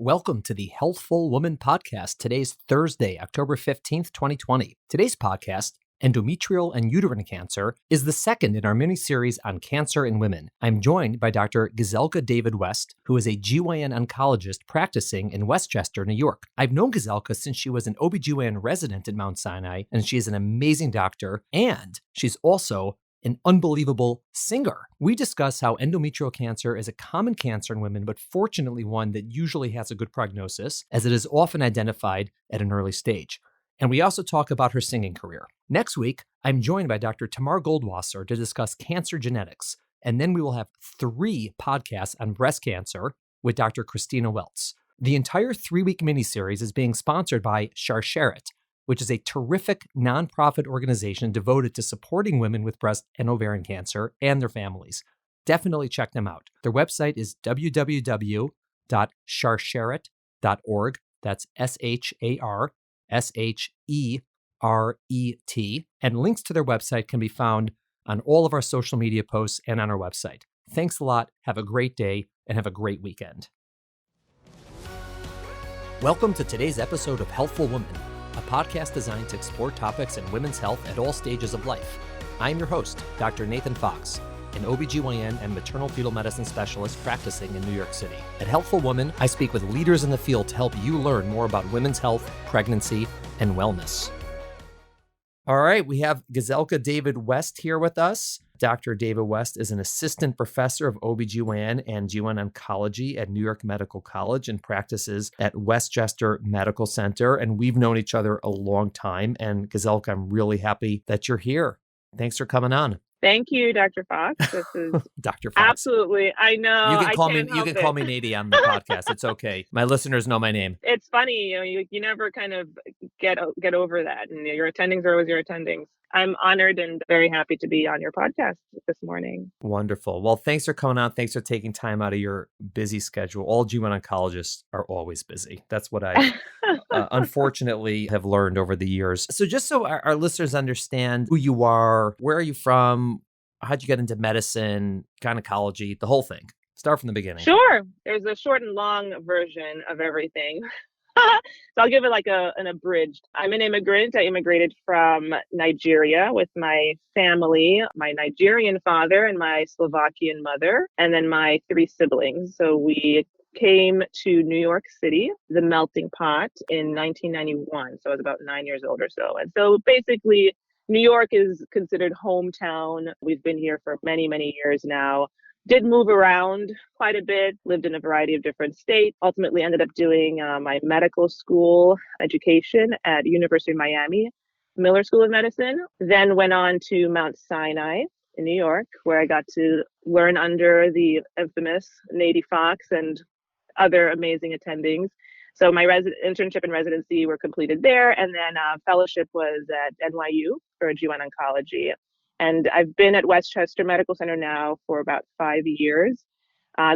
Welcome to the Healthful Woman podcast. Today's Thursday, October 15th, 2020. Today's podcast, Endometrial and Uterine Cancer, is the second in our mini-series on cancer in women. I'm joined by Dr. Gizelka David-West, who is a GYN-oncologist practicing in Westchester, New York. I've known Gizelka since she was an OB/GYN resident at Mount Sinai, and she is an amazing doctor, and she's also an unbelievable singer. We discuss how endometrial cancer is a common cancer in women, but fortunately one that usually has a good prognosis, as it is often identified at an early stage. And we also talk about her singing career. Next week, I'm joined by Dr. Tamar Goldwasser to discuss cancer genetics, and then we will have 3 podcasts on breast cancer with Dr. Christina Weltz. The entire 3-week miniseries is being sponsored by Sharsheret, which is a terrific nonprofit organization devoted to supporting women with breast and ovarian cancer and their families. Definitely check them out. Their website is www.sharsheret.org. That's SHARSHERET. And links to their website can be found on all of our social media posts and on our website. Thanks a lot. Have a great day and have a great weekend. Welcome to today's episode of Healthful Woman, a podcast designed to explore topics in women's health at all stages of life. I'm your host, Dr. Nathan Fox, an OB/GYN and maternal fetal medicine specialist practicing in New York City. At Healthful Woman, I speak with leaders in the field to help you learn more about women's health, pregnancy, and wellness. All right, we have Gizelka David-West here with us. Dr. David-West is an assistant professor of OB/GYN and GYN oncology at New York Medical College and practices at Westchester Medical Center. And we've known each other a long time. And Gizelka, I'm really happy that you're here. Thanks for coming on. Thank you, Dr. Fox. This is Dr. Fox. Absolutely. I know. You can call me Nady on the podcast. It's okay. My listeners know my name. It's funny, you never kind of get over that. And your attendings are always your attendings. I'm honored and very happy to be on your podcast this morning. Wonderful. Well, thanks for coming on. Thanks for taking time out of your busy schedule. All GYN-oncologists are always busy. That's what I unfortunately have learned over the years. So just so our listeners understand who you are, where are you from, how'd you get into medicine, gynecology, the whole thing. Start from the beginning. Sure. There's a short and long version of everything. So I'll give it like an abridged. I'm an immigrant. I immigrated from Nigeria with my family, my Nigerian father and my Slovakian mother, and then my 3 siblings. So we came to New York City, the melting pot, in 1991. So I was about 9 years old or so. And so basically, New York is considered hometown. We've been here for many, many years now. Did move around quite a bit, lived in a variety of different states, ultimately ended up doing my medical school education at University of Miami, Miller School of Medicine, then went on to Mount Sinai in New York, where I got to learn under the infamous Nady Fox and other amazing attendings. So my internship and residency were completed there, and then fellowship was at NYU for GYN oncology. And I've been at Westchester Medical Center now for about 5 years.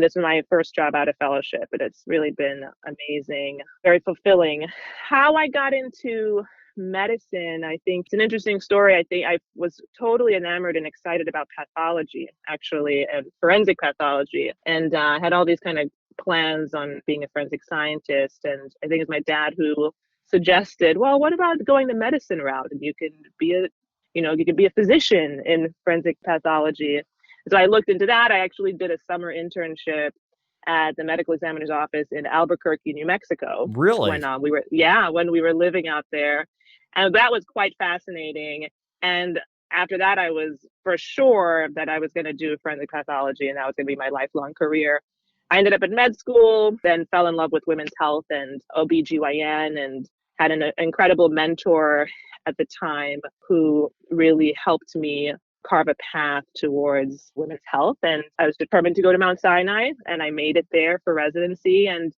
This was my first job out of fellowship, but it's really been amazing, very fulfilling. How I got into medicine, I think it's an interesting story. I think I was totally enamored and excited about pathology, actually, and forensic pathology, and had all these kind of plans on being a forensic scientist. And I think it was my dad who suggested, well, what about going the medicine route? And you can be you could be a physician in forensic pathology. So I looked into that. I actually did a summer internship at the medical examiner's office in Albuquerque, New Mexico. Really? When we were living out there. And that was quite fascinating. And after that, I was for sure that I was going to do forensic pathology, and that was going to be my lifelong career. I ended up at med school, then fell in love with women's health and OB/GYN, and had an incredible mentor at the time who really helped me carve a path towards women's health. And I was determined to go to Mount Sinai, and I made it there for residency. And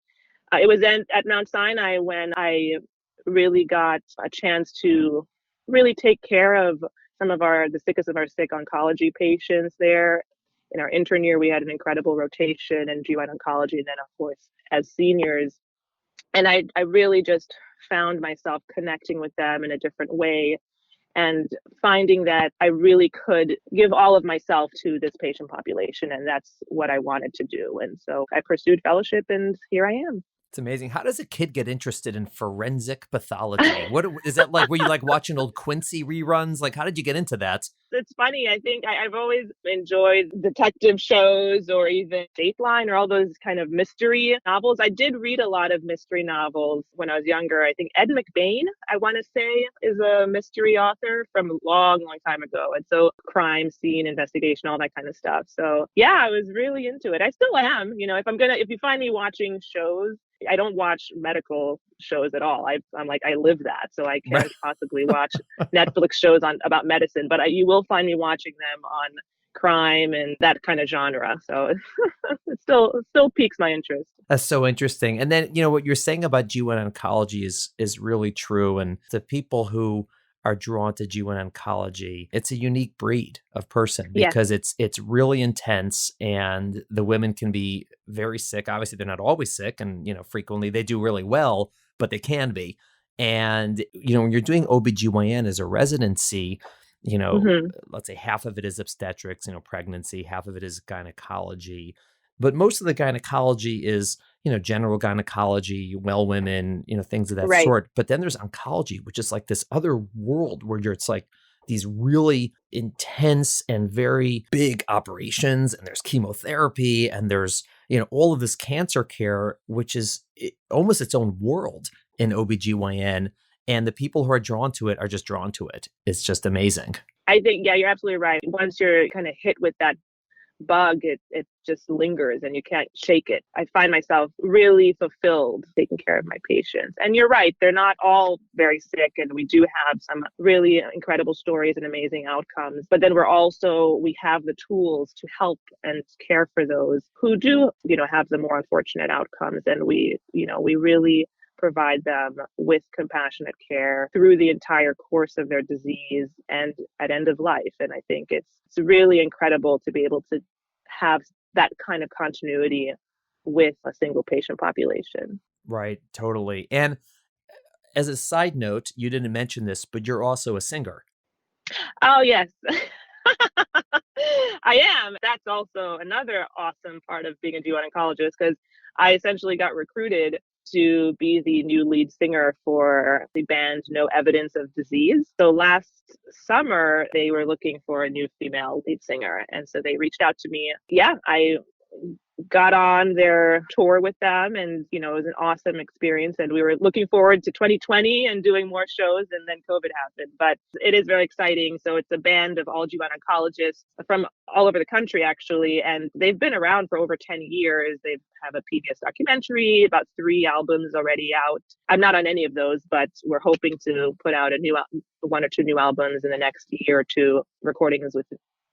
it was at Mount Sinai when I really got a chance to really take care of some of the sickest of our sick oncology patients there. In our intern year, we had an incredible rotation in GYN oncology, and then of course as seniors. And I really just found myself connecting with them in a different way and finding that I really could give all of myself to this patient population. And that's what I wanted to do. And so I pursued fellowship, and here I am. It's amazing. How does a kid get interested in forensic pathology? What is that like? Were you like watching old Quincy reruns? Like, how did you get into that? It's funny. I think I've always enjoyed detective shows or even Dateline or all those kind of mystery novels. I did read a lot of mystery novels when I was younger. I think Ed McBain, I want to say, is a mystery author from a long, long time ago. And so crime scene investigation, all that kind of stuff. So yeah, I was really into it. I still am. If you find me watching shows, I don't watch medical shows at all. I'm like, I live that. So I can't possibly watch Netflix shows about medicine, but you will find me watching them on crime and that kind of genre. So it still piques my interest. That's so interesting. And then, what you're saying about GYN oncology is really true. And the people who are drawn to GYN oncology, it's a unique breed of person because it's really intense, and the women can be very sick. Obviously, they're not always sick, and frequently they do really well, but they can be. And when you're doing OBGYN as a residency, let's say half of it is obstetrics, pregnancy, half of it is gynecology. But most of the gynecology is, general gynecology, well women, things of that sort. But then there's oncology, which is like this other world where it's like these really intense and very big operations, and there's chemotherapy, and there's, all of this cancer care, which is almost its own world in OBGYN. And the people who are drawn to it are just drawn to it. It's just amazing. I think, you're absolutely right. Once you're kind of hit with that bug, it just lingers and you can't shake it. I find myself really fulfilled taking care of my patients. And you're right, they're not all very sick, and we do have some really incredible stories and amazing outcomes. But then we have the tools to help and care for those who do, have the more unfortunate outcomes. And we really provide them with compassionate care through the entire course of their disease and at end of life. And I think it's really incredible to be able to have that kind of continuity with a single patient population. Right, totally. And as a side note, you didn't mention this, but you're also a singer. Oh, yes. I am. That's also another awesome part of being a GYN-oncologist, because I essentially got recruited to be the new lead singer for the band No Evidence of Disease. So last summer, they were looking for a new female lead singer. And so they reached out to me. Yeah, I got on their tour with them, and it was an awesome experience, and we were looking forward to 2020 and doing more shows, and then COVID happened. But it is very exciting. So it's a band of all-GYN-oncologists from all over the country, actually, and they've been around for over 10 years. They have a PBS documentary, about 3 albums already out. I'm not on any of those, but we're hoping to put out one or two new albums in the next year or two, recordings with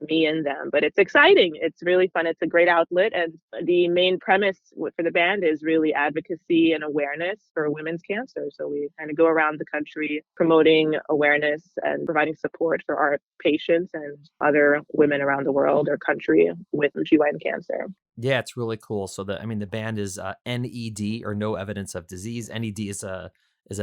me and them. But it's exciting. It's really fun. It's a great outlet. And the main premise for the band is really advocacy and awareness for women's cancer. So we kind of go around the country promoting awareness and providing support for our patients and other women around the world or country with GYN cancer. Yeah, it's really cool. So the band is NED, or No Evidence of Disease. NED is a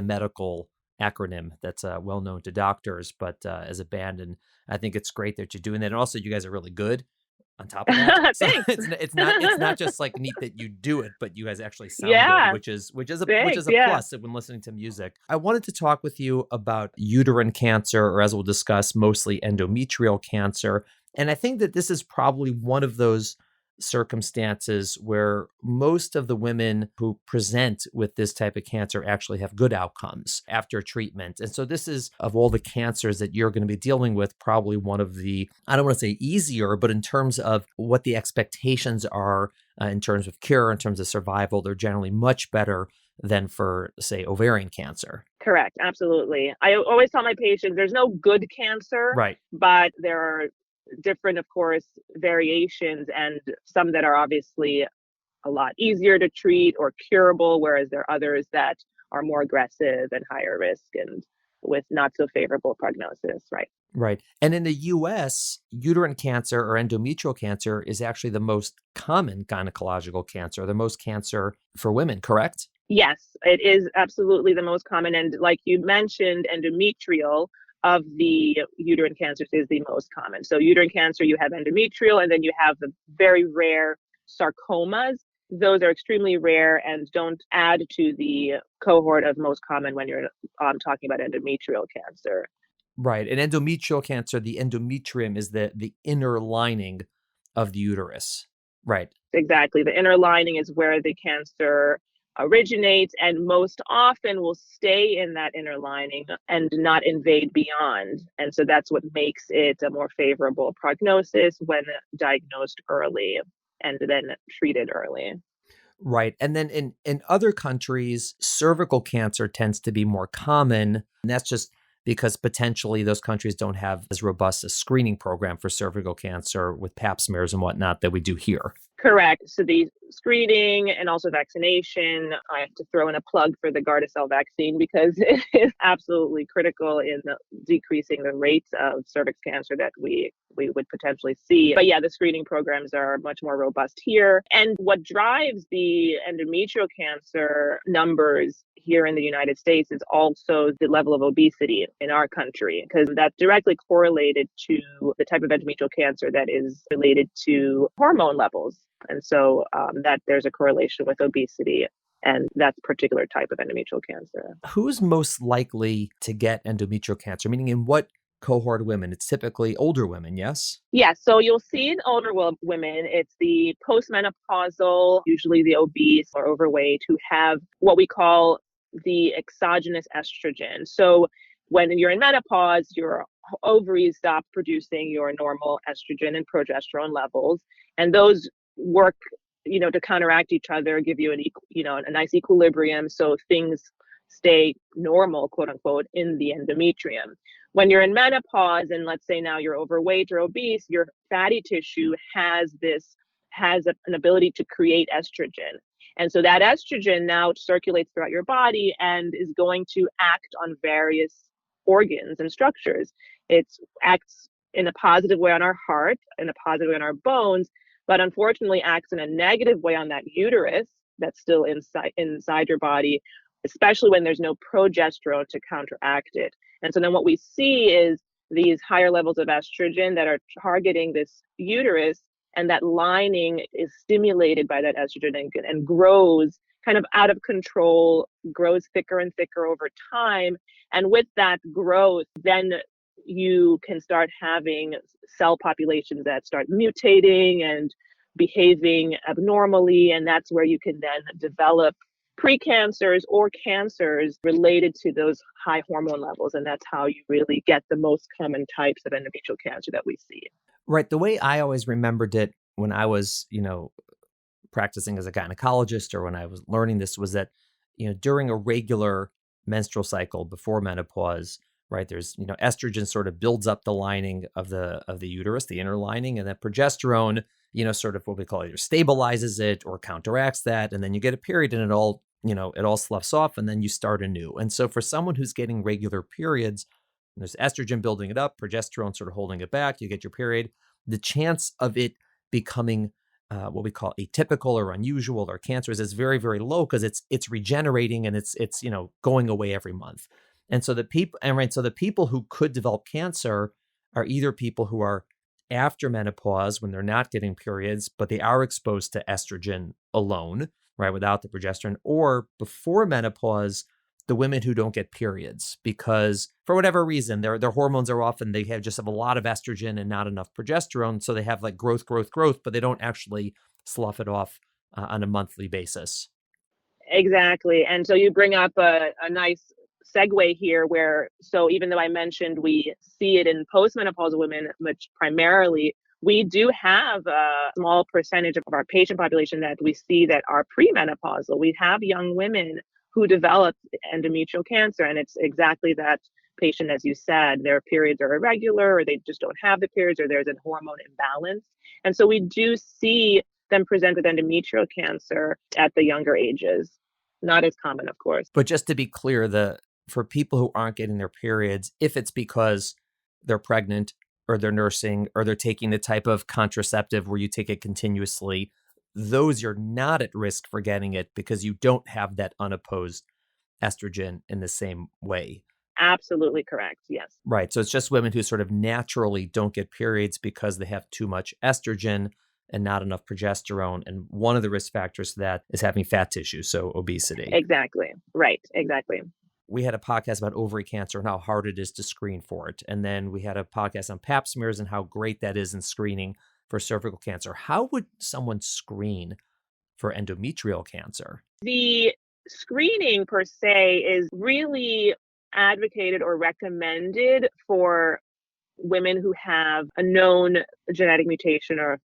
medical acronym that's well known to doctors, but as a band, and I think it's great that you're doing that. And also, you guys are really good on top of that. So it's not just like neat that you do it, but you guys actually sound good, which is a plus when listening to music. I wanted to talk with you about uterine cancer, or as we'll discuss, mostly endometrial cancer. And I think that this is probably one of those circumstances where most of the women who present with this type of cancer actually have good outcomes after treatment. And so this is, of all the cancers that you're going to be dealing with, probably one of the, I don't want to say easier, but in terms of what the expectations are in terms of cure, in terms of survival, they're generally much better than for, say, ovarian cancer. Correct. Absolutely. I always tell my patients there's no good cancer, right? But there are different, of course, variations, and some that are obviously a lot easier to treat or curable, whereas there are others that are more aggressive and higher risk and with not so favorable prognosis, right? Right. And in the US, uterine cancer or endometrial cancer is actually the most common gynecological cancer, the most cancer for women, correct? Yes, it is absolutely the most common. And like you mentioned, endometrial of the uterine cancers is the most common. So uterine cancer, you have endometrial, and then you have the very rare sarcomas. those are extremely rare and don't add to the cohort of most common when you're talking about endometrial cancer. Right. And endometrial cancer, the endometrium is the inner lining of the uterus. Right. Exactly. The inner lining is where the cancer originates and most often will stay in that inner lining and not invade beyond. And so that's what makes it a more favorable prognosis when diagnosed early and then treated early. Right. And then in other countries, cervical cancer tends to be more common. And that's just because potentially those countries don't have as robust a screening program for cervical cancer with pap smears and whatnot that we do here. Correct. So the screening and also vaccination, I have to throw in a plug for the Gardasil vaccine because it is absolutely critical in decreasing the rates of cervix cancer that we would potentially see. But yeah, the screening programs are much more robust here. And what drives the endometrial cancer numbers here in the United States is also the level of obesity in our country, because that's directly correlated to the type of endometrial cancer that is related to hormone levels. And so that there's a correlation with obesity and that particular type of endometrial cancer. Who's most likely to get endometrial cancer? Meaning in what cohort of women? It's typically older women, yes? Yes. So you'll see in older women, it's the postmenopausal, usually the obese or overweight, who have what we call the exogenous estrogen. So when you're in menopause, your ovaries stop producing your normal estrogen and progesterone levels, and those work, to counteract each other, give you a nice equilibrium, so things stay normal, quote unquote, in the endometrium. When you're in menopause, and let's say now you're overweight or obese, your fatty tissue has an ability to create estrogen. And so that estrogen now circulates throughout your body and is going to act on various organs and structures. It acts in a positive way on our heart, in a positive way on our bones, but unfortunately acts in a negative way on that uterus that's still inside your body, especially when there's no progesterone to counteract it. And so then what we see is these higher levels of estrogen that are targeting this uterus, and that lining is stimulated by that estrogen and grows kind of out of control, grows thicker and thicker over time. And with that growth, then you can start having cell populations that start mutating and behaving abnormally. And that's where you can then develop precancers or cancers related to those high hormone levels. And that's how you really get the most common types of endometrial cancer that we see. Right. The way I always remembered it when I was, practicing as a gynecologist or when I was learning this was that, during a regular menstrual cycle before menopause, right, there's, estrogen sort of builds up the lining of the uterus, the inner lining, and then progesterone, sort of what we call either stabilizes it or counteracts that. And then you get a period and it all sloughs off and then you start anew. And so for someone who's getting regular periods, there's estrogen building it up, progesterone sort of holding it back, you get your period. The chance of it becoming what we call atypical or unusual or cancerous is very, very low because it's regenerating and it's going away every month. And so the people who could develop cancer are either people who are after menopause when they're not getting periods, but they are exposed to estrogen alone, right, without the progesterone, or before menopause, the women who don't get periods because for whatever reason, their hormones are off and they have a lot of estrogen and not enough progesterone. So they have like growth, but they don't actually slough it off on a monthly basis. Exactly. And so you bring up a nice segue here so even though I mentioned we see it in postmenopausal women, which primarily we do have a small percentage of our patient population that we see that are premenopausal. We have young women who develop endometrial cancer, and it's exactly that patient, as you said, their periods are irregular or they just don't have the periods or there's a hormone imbalance. And so we do see them present with endometrial cancer at the younger ages. Not as common, of course. But just to be clear, for people who aren't getting their periods, if it's because they're pregnant or they're nursing or they're taking the type of contraceptive where you take it continuously, those you're not at risk for getting it because you don't have that unopposed estrogen in the same way. Absolutely correct. Yes. Right. So it's just women who sort of naturally don't get periods because they have too much estrogen. and not enough progesterone. And one of the risk factors to that is having fat tissue, so obesity. Exactly. Right. Exactly. We had a podcast about ovary cancer and how hard it is to screen for it. And then we had a podcast on pap smears and how great that is in screening for cervical cancer. How would someone screen for endometrial cancer? The screening per se is really advocated or recommended for women who have a known genetic mutation or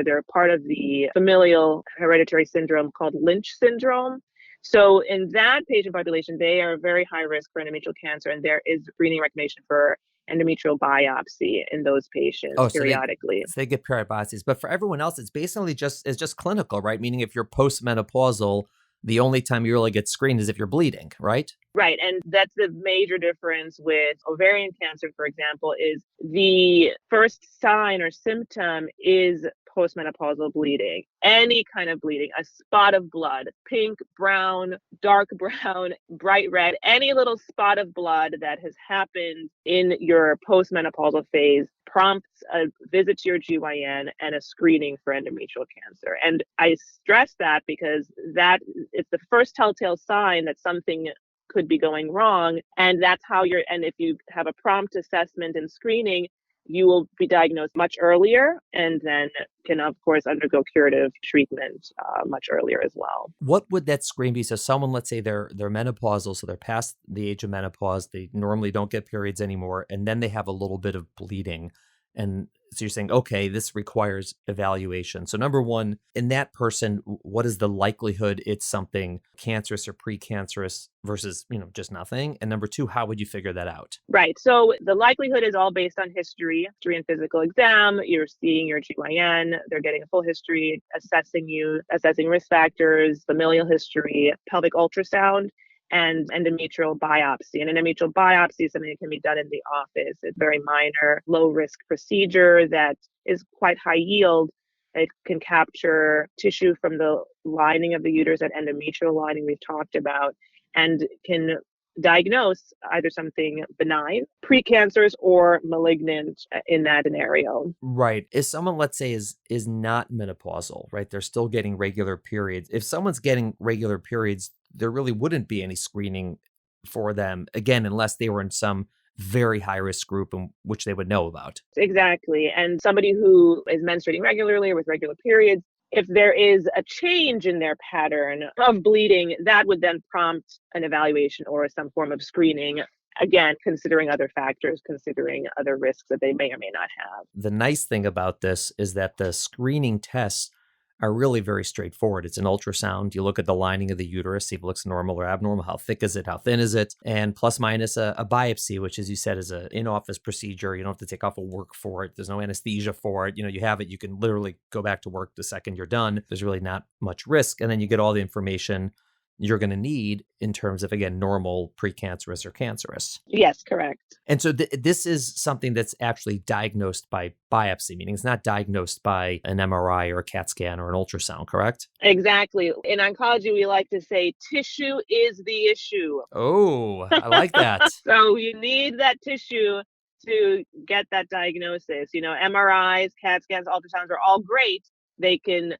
they're part of the familial hereditary syndrome called Lynch syndrome. So in that patient population, they are very high risk for endometrial cancer, and there is screening recommendation for endometrial biopsy in those patients periodically. So they get periodic biopsies. But for everyone else, it's basically just clinical, right? Meaning if you're postmenopausal, the only time you really get screened is if you're bleeding, right? Right. And that's the major difference with ovarian cancer, for example, is the first sign or symptom is postmenopausal bleeding. Any kind of bleeding, a spot of blood, pink, brown, dark brown, bright red, any little spot of blood that has happened in your postmenopausal phase prompts a visit to your GYN and a screening for endometrial cancer. And I stress that because that it's the first telltale sign that something could be going wrong. And that's how and if you have a prompt assessment and screening, you will be diagnosed much earlier and then can, of course, undergo curative treatment much earlier as well. What would that screen be? So someone, let's say they're menopausal, so they're past the age of menopause, they normally don't get periods anymore, and then they have a little bit of bleeding. And so you're saying, okay, this requires evaluation. So number one, in that person, what is the likelihood it's something cancerous or precancerous versus, just nothing? And number two, how would you figure that out? Right. So the likelihood is all based on history and physical exam. You're seeing your GYN. They're getting a full history, assessing you, assessing risk factors, familial history, pelvic ultrasound, and endometrial biopsy. An endometrial biopsy is something that can be done in the office. It's a very minor, low-risk procedure that is quite high yield. It can capture tissue from the lining of the uterus, that endometrial lining we've talked about, and can diagnose either something benign, precancerous, or malignant in that scenario. Right. If someone, let's say, is not menopausal, right? They're still getting regular periods. If someone's getting regular periods, there really wouldn't be any screening for them, again, unless they were in some very high risk group in which they would know about. Exactly. And somebody who is menstruating regularly or with regular periods, if there is a change in their pattern of bleeding, that would then prompt an evaluation or some form of screening. Again, considering other factors, considering other risks that they may or may not have. The nice thing about this is that the screening tests are really very straightforward. It's an ultrasound. You look at the lining of the uterus, see if it looks normal or abnormal. How thick is it? How thin is it? And plus minus a biopsy, which, as you said, is an in-office procedure. You don't have to take off of work for it. There's no anesthesia for it. You have it. You can literally go back to work the second you're done. There's really not much risk. And then you get all the information you're going to need in terms of, again, normal, precancerous, or cancerous. Yes, correct. And so this is something that's actually diagnosed by biopsy, meaning it's not diagnosed by an MRI or a CAT scan or an ultrasound, correct? Exactly. In oncology, we like to say tissue is the issue. Oh, I like that. So you need that tissue to get that diagnosis. MRIs, CAT scans, ultrasounds are all great. They can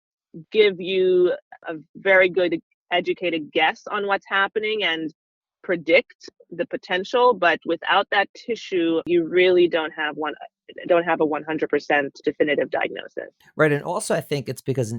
give you a very good educated guess on what's happening and predict the potential, but without that tissue, you really don't have a 100% definitive diagnosis. Right. And also I think it's because,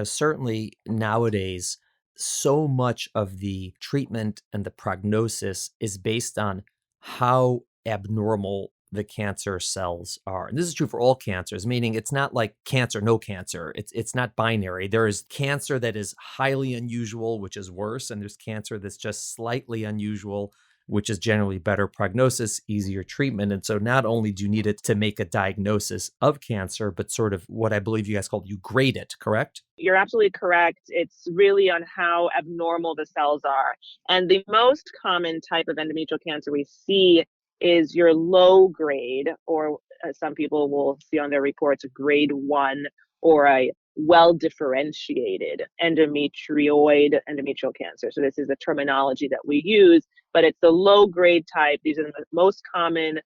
certainly nowadays, so much of the treatment and the prognosis is based on how abnormal the cancer cells are. And this is true for all cancers, meaning it's not like cancer, no cancer. It's not binary. There is cancer that is highly unusual, which is worse. And there's cancer that's just slightly unusual, which is generally better prognosis, easier treatment. And so not only do you need it to make a diagnosis of cancer, but sort of what I believe you guys called, you grade it, correct? You're absolutely correct. It's really on how abnormal the cells are. And the most common type of endometrial cancer we see is your low grade, or some people will see on their reports, a grade 1 or a well-differentiated endometrioid endometrial cancer. So this is the terminology that we use, but it's the low grade type. These are the most common.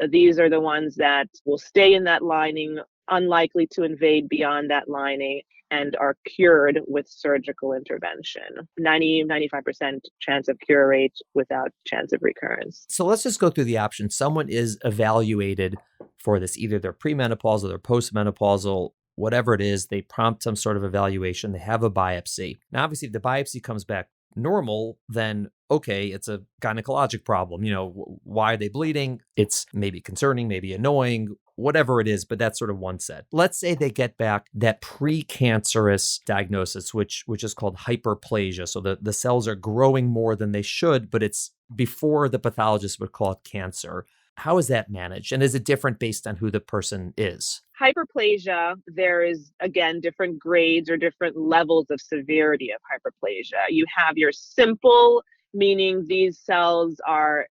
These are the ones that will stay in that lining unlikely to invade beyond that lining and are cured with surgical intervention. 95% chance of cure rate without chance of recurrence. So let's just go through the options. Someone is evaluated for this, either they're premenopausal, they're postmenopausal, whatever it is, they prompt some sort of evaluation, they have a biopsy. Now, obviously, if the biopsy comes back normal, then okay, it's a gynecologic problem. Why are they bleeding? It's maybe concerning, maybe annoying, whatever it is, but that's sort of one set. Let's say they get back that precancerous diagnosis, which is called hyperplasia. So the cells are growing more than they should, but it's before the pathologist would call it cancer. How is that managed? And is it different based on who the person is? Hyperplasia, there is, again, different grades or different levels of severity of hyperplasia. You have your simple, meaning these cells are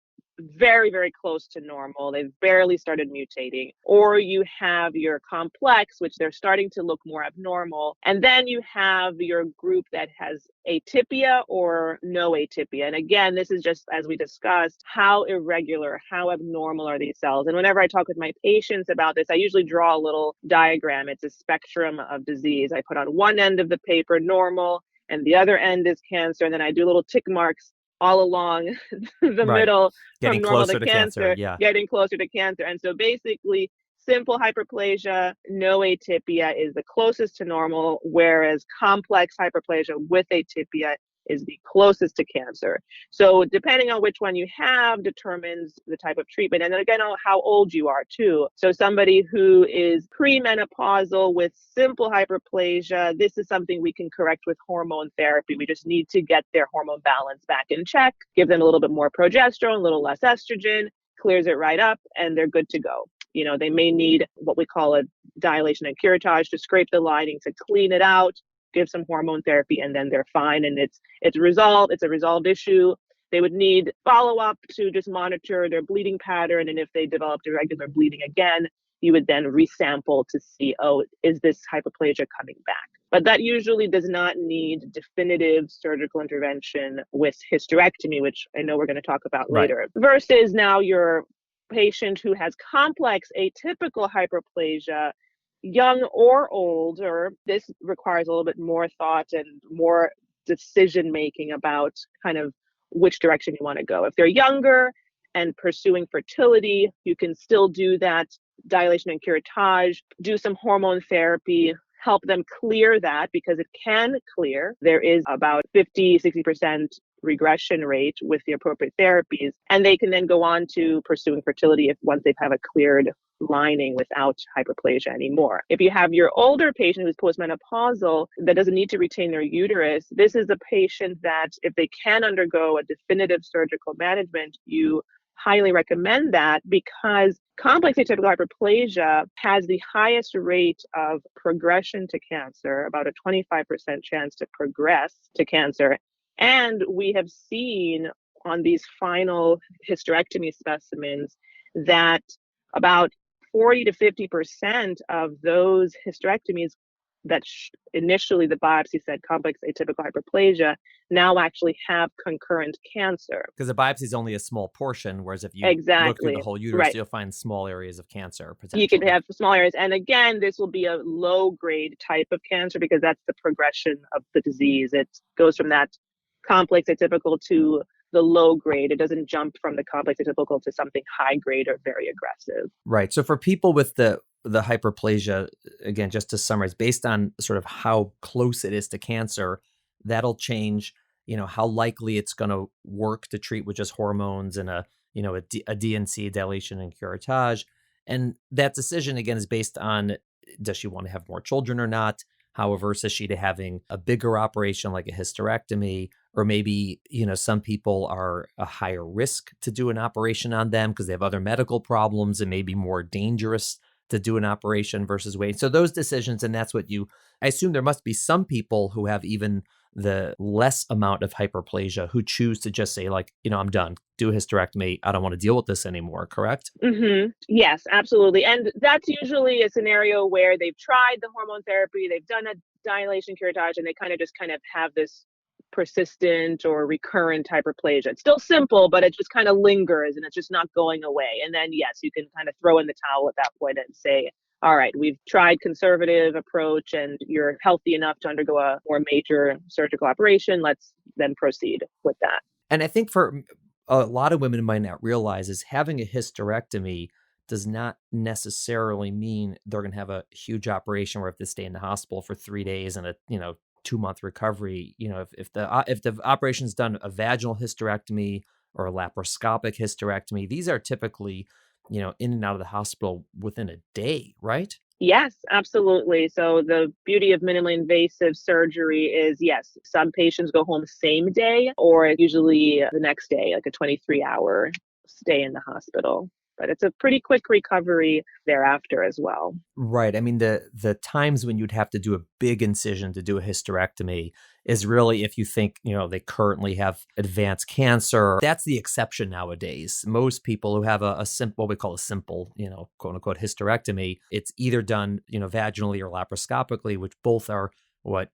very, very close to normal. They've barely started mutating. Or you have your complex, which they're starting to look more abnormal. And then you have your group that has atypia or no atypia. And again, this is just, as we discussed, how irregular, how abnormal are these cells? And whenever I talk with my patients about this, I usually draw a little diagram. It's a spectrum of disease. I put on one end of the paper normal, and the other end is cancer. And then I do little tick marks all along the middle, getting from normal closer to cancer, getting closer to cancer. And so basically, simple hyperplasia, no atypia is the closest to normal, whereas complex hyperplasia with atypia is the closest to cancer. So depending on which one you have determines the type of treatment. And then again, how old you are too. So somebody who is premenopausal with simple hyperplasia, this is something we can correct with hormone therapy. We just need to get their hormone balance back in check, give them a little bit more progesterone, a little less estrogen, clears it right up, and they're good to go. They may need what we call a dilation and curettage to scrape the lining, to clean it out, give some hormone therapy, and then they're fine. And it's resolved. It's a resolved issue. They would need follow-up to just monitor their bleeding pattern. And if they developed irregular bleeding again, you would then resample to see, is this hyperplasia coming back? But that usually does not need definitive surgical intervention with hysterectomy, which I know we're going to talk about later. Versus now your patient who has complex atypical hyperplasia, young or older, this requires a little bit more thought and more decision making about kind of which direction you want to go. If they're younger and pursuing fertility, you can still do that dilation and curettage, do some hormone therapy, help them clear that, because it can clear. There is about 50-60% regression rate with the appropriate therapies, and they can then go on to pursuing fertility once they have a cleared lining without hyperplasia anymore. If you have your older patient who's postmenopausal that doesn't need to retain their uterus, this is a patient that if they can undergo a definitive surgical management, you highly recommend that, because complex atypical hyperplasia has the highest rate of progression to cancer, about a 25% chance to progress to cancer. And we have seen on these final hysterectomy specimens that about 40 to 50% of those hysterectomies that initially the biopsy said complex atypical hyperplasia now actually have concurrent cancer. Because the biopsy is only a small portion, whereas if you look through the whole uterus, you'll find small areas of cancer potentially. You can have small areas. And again, this will be a low-grade type of cancer because that's the progression of the disease. It goes from that complex atypical to the low grade. It doesn't jump from the complex atypical to something high grade or very aggressive. Right. So for people with the hyperplasia, again, just to summarize, based on sort of how close it is to cancer, that'll change, how likely it's going to work to treat with just hormones and a DNC, dilation and curettage. And that decision, again, is based on, does she want to have more children or not? How averse is she to having a bigger operation like a hysterectomy? Or maybe, some people are a higher risk to do an operation on them because they have other medical problems and may be more dangerous to do an operation versus waiting. So those decisions, and that's what I assume there must be some people who have even the less amount of hyperplasia who choose to just say like, I'm done, do a hysterectomy. I don't want to deal with this anymore. Correct? Mm-hmm. Yes, absolutely. And that's usually a scenario where they've tried the hormone therapy, they've done a dilation curettage, and they kind of have this persistent or recurrent hyperplasia. It's still simple, but it just kind of lingers and it's just not going away. And then, yes, you can kind of throw in the towel at that point and say, all right, we've tried conservative approach and you're healthy enough to undergo a more major surgical operation. Let's then proceed with that. And I think for a lot of women might not realize is having a hysterectomy does not necessarily mean they're going to have a huge operation where if they stay in the hospital for 3 days and a 2-month recovery. If the operation's done a vaginal hysterectomy or a laparoscopic hysterectomy, these are typically in and out of the hospital within a day, right? Yes, absolutely. So the beauty of minimally invasive surgery is, yes, some patients go home same day or usually the next day, like a 23-hour stay in the hospital. But it's a pretty quick recovery thereafter as well. Right. I mean, the times when you'd have to do a big incision to do a hysterectomy is really if you think, they currently have advanced cancer. That's the exception nowadays. Most people who have a simple, what we call a simple, quote unquote hysterectomy, it's either done, vaginally or laparoscopically, which both are what,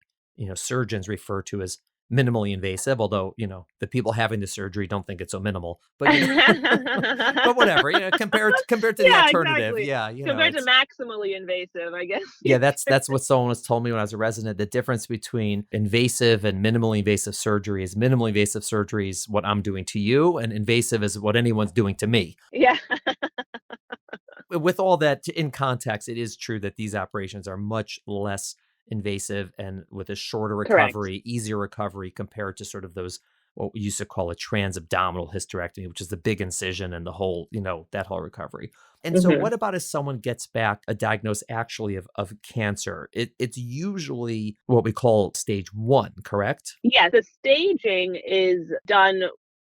surgeons refer to as minimally invasive, although, the people having the surgery don't think it's so minimal, but, but whatever, compared to the alternative. Exactly. Yeah. Compared to maximally invasive, I guess. Yeah. That's what someone has told me when I was a resident. The difference between invasive and minimally invasive surgery is minimally invasive surgery is what I'm doing to you, and invasive is what anyone's doing to me. Yeah. With all that in context, it is true that these operations are much less invasive and with a shorter recovery, Correct. easier recovery compared to sort of those, what we used to call a transabdominal hysterectomy, which is the big incision and the whole, that whole recovery. And so what about if someone gets back a diagnosis actually of cancer? It's usually what we call stage 1, correct? Yeah, the staging is done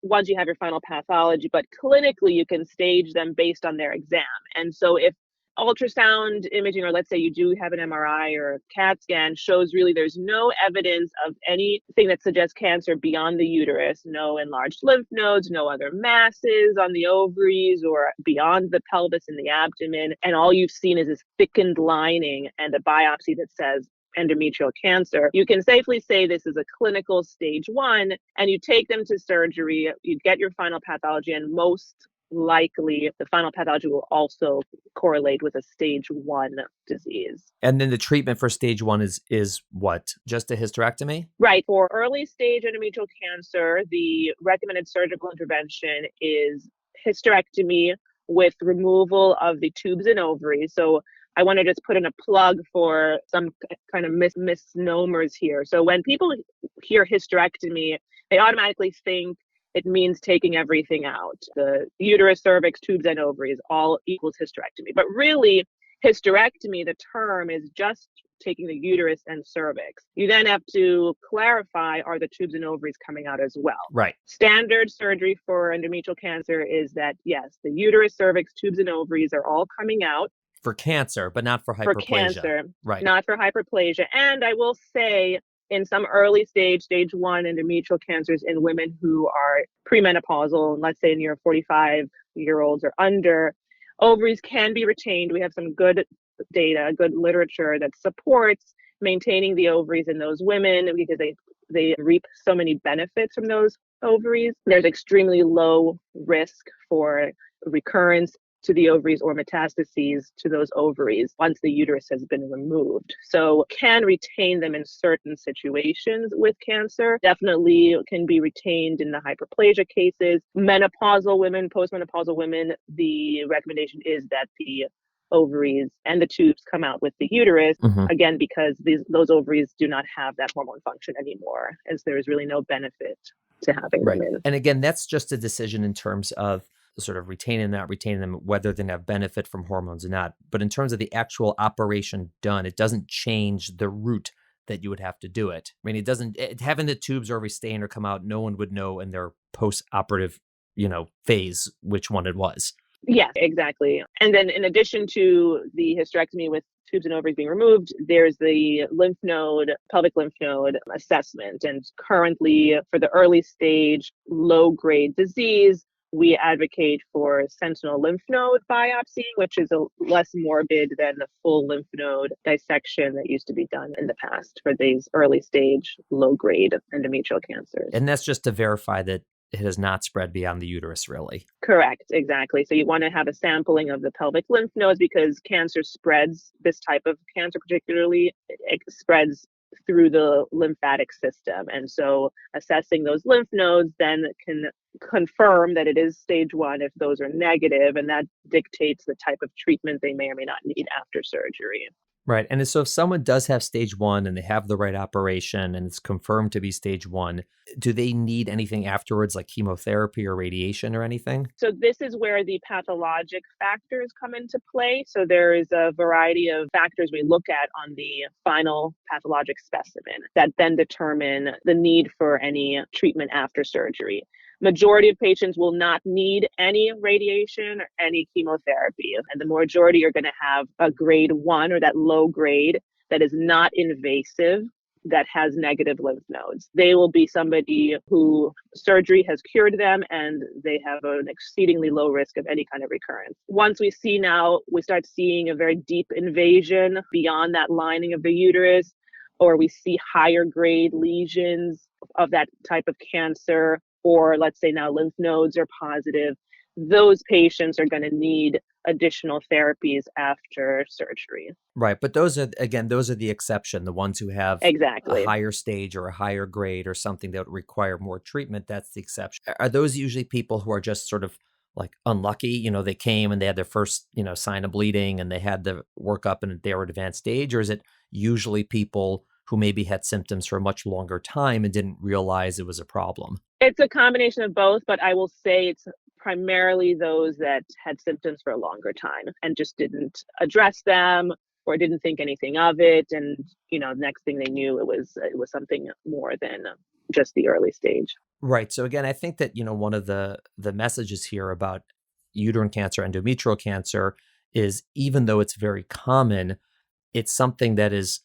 once you have your final pathology, but clinically you can stage them based on their exam. And so if ultrasound imaging, or let's say you do have an MRI or a CAT scan, shows really there's no evidence of anything that suggests cancer beyond the uterus, no enlarged lymph nodes, no other masses on the ovaries or beyond the pelvis and the abdomen, and all you've seen is this thickened lining and a biopsy that says endometrial cancer, you can safely say this is a clinical stage 1, and you take them to surgery, you get your final pathology, and most likely the final pathology will also correlate with a stage 1 disease. And then the treatment for stage 1 is what? Just a hysterectomy? Right. For early stage endometrial cancer, the recommended surgical intervention is hysterectomy with removal of the tubes and ovaries. So I want to just put in a plug for some kind of misnomers here. So when people hear hysterectomy, they automatically think it means taking everything out. The uterus, cervix, tubes, and ovaries all equals hysterectomy. But really, hysterectomy, the term, is just taking the uterus and cervix. You then have to clarify, are the tubes and ovaries coming out as well? Right. Standard surgery for endometrial cancer is that, yes, the uterus, cervix, tubes, and ovaries are all coming out. For cancer, but not for hyperplasia. For cancer, right? Not for hyperplasia. And I will say, in some early stage 1 endometrial cancers in women who are premenopausal, let's say near 45-year-olds or under, ovaries can be retained. We have some good data, good literature that supports maintaining the ovaries in those women because they reap so many benefits from those ovaries. There's extremely low risk for recurrence to the ovaries or metastases to those ovaries once the uterus has been removed. So can retain them in certain situations with cancer. Definitely can be retained in the hyperplasia cases. Menopausal women, postmenopausal women, the recommendation is that the ovaries and the tubes come out with the uterus, again, because those ovaries do not have that hormone function anymore, as there is really no benefit to having them in. And again, that's just a decision in terms of sort of retaining, not retaining them, whether they have benefit from hormones or not. But in terms of the actual operation done, it doesn't change the route that you would have to do it. I mean, having the tubes or stain or come out, no one would know in their post-operative, phase which one it was. Yes, exactly. And then in addition to the hysterectomy with tubes and ovaries being removed, there's the pelvic lymph node assessment. And currently for the early stage, low-grade disease, we advocate for sentinel lymph node biopsy, which is less morbid than the full lymph node dissection that used to be done in the past for these early stage, low grade endometrial cancers. And that's just to verify that it has not spread beyond the uterus, really. Correct, exactly. So you want to have a sampling of the pelvic lymph nodes because cancer spreads, this type of cancer particularly, it spreads through the lymphatic system. And so assessing those lymph nodes then can confirm that it is stage 1 if those are negative, and that dictates the type of treatment they may or may not need after surgery. Right. And so if someone does have stage 1 and they have the right operation and it's confirmed to be stage 1, do they need anything afterwards, like chemotherapy or radiation or anything? So this is where the pathologic factors come into play. So there is a variety of factors we look at on the final pathologic specimen that then determine the need for any treatment after surgery. Majority of patients will not need any radiation or any chemotherapy. And the majority are going to have a grade 1 or that low grade that is not invasive, that has negative lymph nodes. They will be somebody who surgery has cured them and they have an exceedingly low risk of any kind of recurrence. Once we start seeing a very deep invasion beyond that lining of the uterus, or we see higher grade lesions of that type of cancer, or let's say now lymph nodes are positive, those patients are going to need additional therapies after surgery. Right. But those are the exception, the ones who have Exactly. a higher stage or a higher grade or something that would require more treatment. That's the exception. Are those usually people who are just sort of like unlucky? They came and they had their first, sign of bleeding and they had the workup and they were at advanced stage? Or is it usually people who maybe had symptoms for a much longer time and didn't realize it was a problem? It's a combination of both, but I will say it's primarily those that had symptoms for a longer time and just didn't address them or didn't think anything of it. And, next thing they knew, it was something more than just the early stage. Right. So again, I think that, one of the messages here about uterine cancer, endometrial cancer, is even though it's very common, it's something that is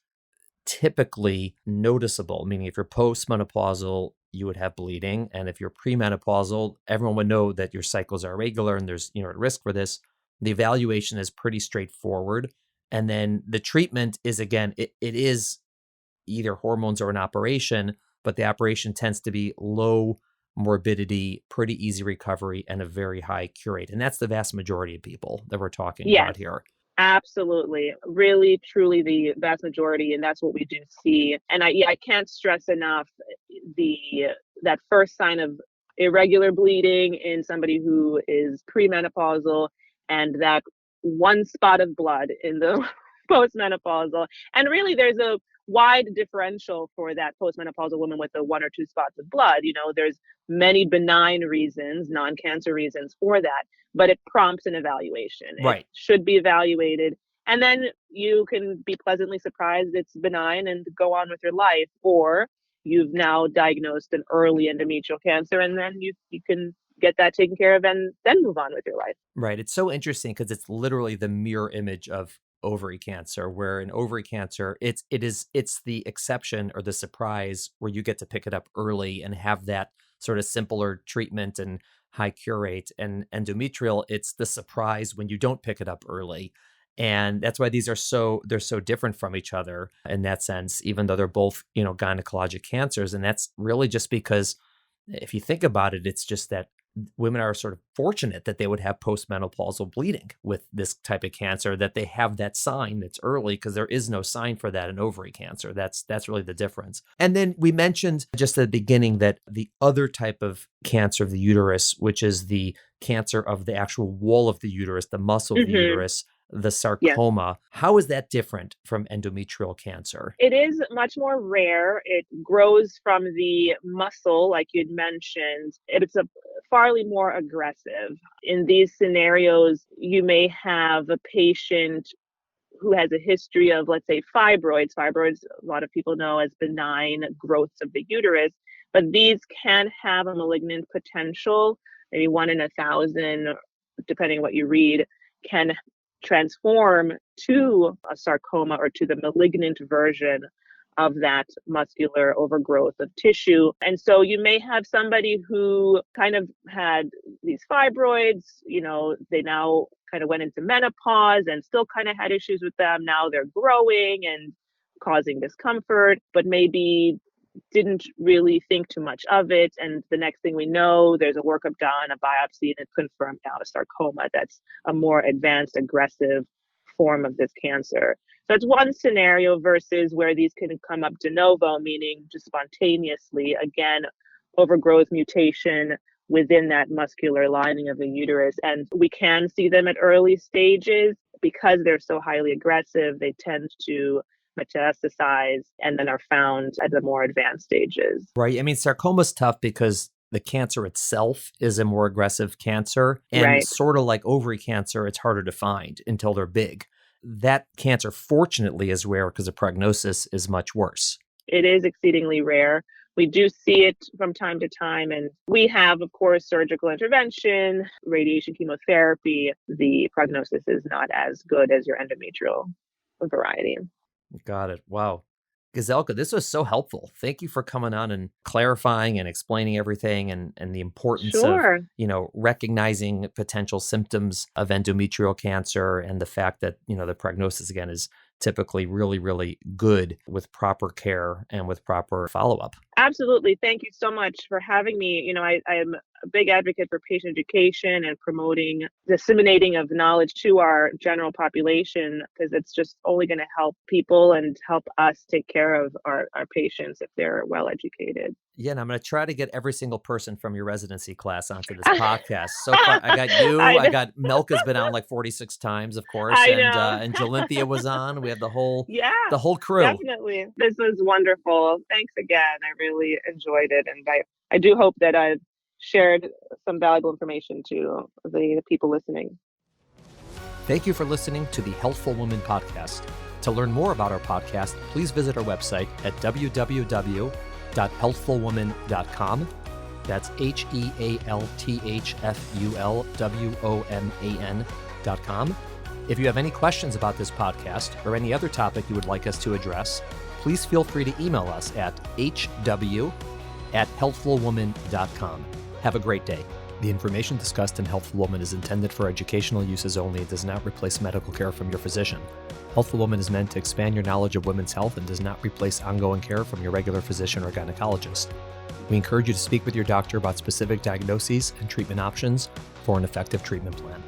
typically noticeable, meaning if you're postmenopausal, you would have bleeding. And if you're premenopausal, everyone would know that your cycles are irregular and there's, at risk for this. The evaluation is pretty straightforward. And then the treatment is, again, it is either hormones or an operation, but the operation tends to be low morbidity, pretty easy recovery, and a very high cure rate. And that's the vast majority of people that we're talking about here. Absolutely. Really, truly the vast majority. And that's what we do see. And I can't stress enough that first sign of irregular bleeding in somebody who is premenopausal and that one spot of blood in the postmenopausal. And really there's a wide differential for that postmenopausal woman with the 1 or 2 spots of blood. There's many benign reasons, non-cancer reasons for that, but it prompts an evaluation. Right. It should be evaluated. And then you can be pleasantly surprised it's benign and go on with your life, or you've now diagnosed an early endometrial cancer and then you can get that taken care of and then move on with your life. Right. It's so interesting because it's literally the mirror image of ovary cancer, where in ovary cancer, it's the exception or the surprise where you get to pick it up early and have that sort of simpler treatment and high cure rate. And endometrial, it's the surprise when you don't pick it up early. And that's why they're so different from each other in that sense, even though they're both, gynecologic cancers. And that's really just because if you think about it, it's just that women are sort of fortunate that they would have postmenopausal bleeding with this type of cancer, that they have that sign that's early, because there is no sign for that in ovary cancer. That's really the difference. And then we mentioned just at the beginning that the other type of cancer of the uterus, which is the cancer of the actual wall of the uterus, the muscle of the uterus, the sarcoma. Yes. How is that different from endometrial cancer? It is much more rare. It grows from the muscle, like you'd mentioned. It's a farly more aggressive. In these scenarios, you may have a patient who has a history of, let's say, fibroids. Fibroids, a lot of people know as benign growths of the uterus, but these can have a malignant potential. Maybe 1 in 1,000, depending on what you read, can transform to a sarcoma or to the malignant version of that muscular overgrowth of tissue. And so you may have somebody who kind of had these fibroids, they now kind of went into menopause and still kind of had issues with them. Now they're growing and causing discomfort, but maybe didn't really think too much of it. And the next thing we know, there's a workup done, a biopsy, and it confirmed now a sarcoma that's a more advanced, aggressive form of this cancer. So it's one scenario versus where these can come up de novo, meaning just spontaneously, again, overgrowth mutation within that muscular lining of the uterus. And we can see them at early stages because they're so highly aggressive. They tend to metastasize and then are found at the more advanced stages. Right. I mean, sarcoma's tough because the cancer itself is a more aggressive cancer. And Right. sort of like ovary cancer, it's harder to find until they're big. That cancer, fortunately, is rare because the prognosis is much worse. It is exceedingly rare. We do see it from time to time, and we have, of course, surgical intervention, radiation chemotherapy. The prognosis is not as good as your endometrial variety. Got it. Wow. Gizelka, this was so helpful. Thank you for coming on and clarifying and explaining everything and the importance Sure. of, recognizing potential symptoms of endometrial cancer and the fact that, the prognosis again is typically really, really good with proper care and with proper follow-up. Absolutely. Thank you so much for having me. I'm a big advocate for patient education and promoting disseminating of knowledge to our general population, because it's just only going to help people and help us take care of our patients if they're well educated. Yeah, and I'm going to try to get every single person from your residency class onto this podcast. So far, I got you. I got Melka's been on like 46 times, of course, and Jalinthia was on. We have the whole crew. Definitely. This was wonderful. Thanks again. I really enjoyed it, and I do hope that I've shared some valuable information to the people listening. Thank you for listening to the Healthful Woman podcast. To learn more about our podcast, please visit our website at www.healthfulwoman.com. That's HEALTHFULWOMAN.com. If you have any questions about this podcast or any other topic you would like us to address, please feel free to email us at hw@healthfulwoman.com. Have a great day. The information discussed in Healthful Woman is intended for educational uses only and does not replace medical care from your physician. Healthful Woman is meant to expand your knowledge of women's health and does not replace ongoing care from your regular physician or gynecologist. We encourage you to speak with your doctor about specific diagnoses and treatment options for an effective treatment plan.